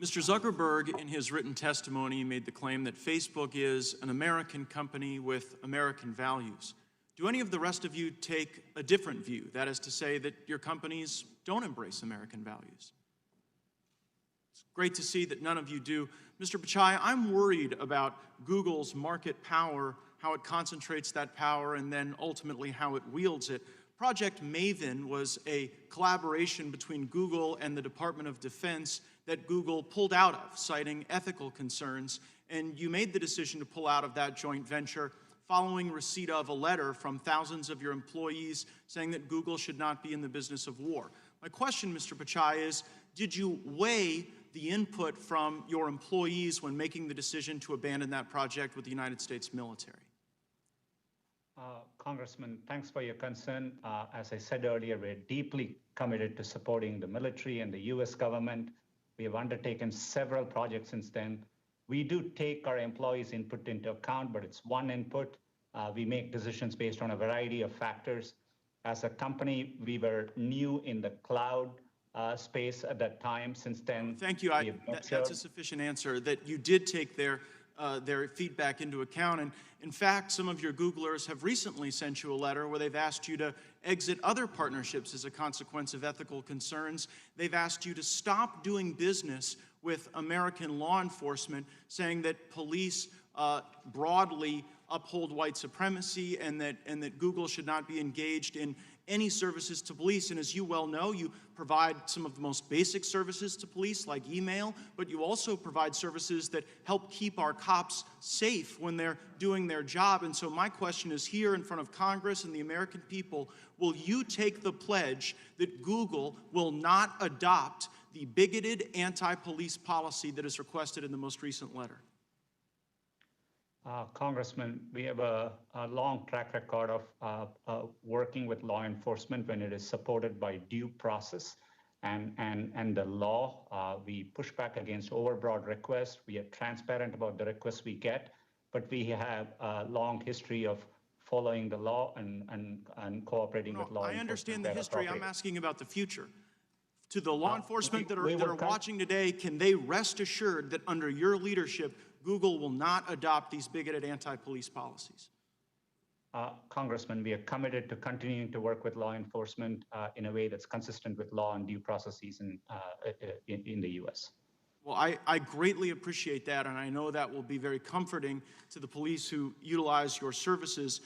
Mr. Zuckerberg, in his written testimony, made the claim that Facebook is an American company with American values. Do any of the rest of you take a different view? That is to say that your companies don't embrace American values? It's great to see that none of you do. Mr. Pichai, I'm worried about Google's market power, how it concentrates that power, and then ultimately how it wields it. Project Maven was a collaboration between Google and the Department of Defense that Google pulled out of, citing ethical concerns, and you made the decision to pull out of that joint venture following receipt of a letter from thousands of your employees saying that Google should not be in the business of war. My question, Mr. Pichai, is did you weigh the input from your employees when making the decision to abandon that project with the United States military? Congressman, thanks for your concern. As I said earlier, we're deeply committed to supporting the military and the U.S. government. We have undertaken several projects since then. We do take our employees' input into account, but it's one input. We make decisions based on a variety of factors. As a company, we were new in the cloud space at that time. Since then, thank you. That's a sufficient answer, that you did take their feedback into account. And in fact, some of your Googlers have recently sent you a letter where they've asked you to exit other partnerships as a consequence of ethical concerns. They've asked you to stop doing business with American law enforcement, saying that police broadly uphold white supremacy and that Google should not be engaged in any services to police. And as you well know, you provide some of the most basic services to police, like email, but you also provide services that help keep our cops safe when they're doing their job. And so my question is here in front of Congress and the American people, will you take the pledge that Google will not adopt the bigoted anti-police policy that is requested in the most recent letter? Congressman, we have a long track record of working with law enforcement when it is supported by due process and the law. We push back against overbroad requests. We are transparent about the requests we get, but we have a long history of following the law and cooperating with law enforcement. I understand the history. I'm asking about the future. To the law enforcement that are watching today, can they rest assured that under your leadership, Google will not adopt these bigoted anti-police policies? Congressman, we are committed to continuing to work with law enforcement in a way that's consistent with law and due processes in the U.S. Well, I greatly appreciate that, and I know that will be very comforting to the police who utilize your services.